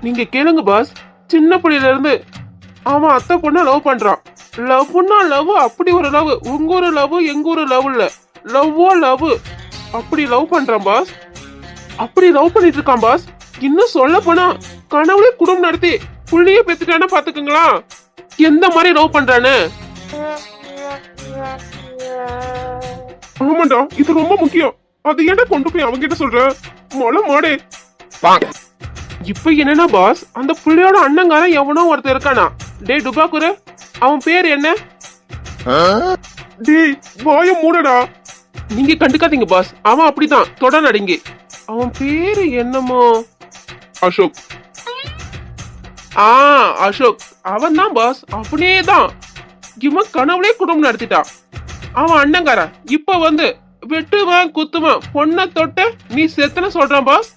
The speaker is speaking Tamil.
நீங்க கேளுங்க பாஸ். சின்ன புள்ளையில இருந்து அவன் அத்தை பொண்ண லவ் பண்றான். லவ்னா லவ், அப்படி ஒரு லவ். உங்க ஒரு லவ், எங்க ஒரு லவ் இல்ல. லவ்வோ லவ். அப்படி லவ் பண்றான் பாஸ். அப்படி லவ் பண்ணிட்டு இருக்கான் பாஸ். இன்னும் சொல்ல போனா கனவுலே குடும்பம் நடத்தி புள்ளையே பெத்துட்டானா பாத்துக்கங்களா எந்த மாதிரி லவ் பண்றானு. ஆமாண்டா, இது ரொம்ப முக்கியம். அது ஏன்டா கொண்டு போய் அவங்க கிட்ட சொல்ற? மொள மாடே. இப்ப என்னன்னா பாஸ், அந்த புள்ளையோட அண்ணங்காரன் எவனோ ஒருத்தர் இருக்கானா. டே டுபாக்குரு, அவன் பேர் என்ன? டேய் வாய மூடடா. நீங்க கண்டுக்காதீங்க பாஸ், அவன் அப்படிதான் தொட நடிங்க. அவன் பேரு என்னமோ அசோக். அசோக் அவன் தான் பாஸ். அப்படியே தான் இவன் கனவுலே குடும்பம் நடத்திட்டான். அவன் அண்ணங்காரன் இப்ப வந்து வெட்டுவான் குத்துவான், பொண்ணை தொட்ட நீ செத்தன சொல்றான் பாஸ்.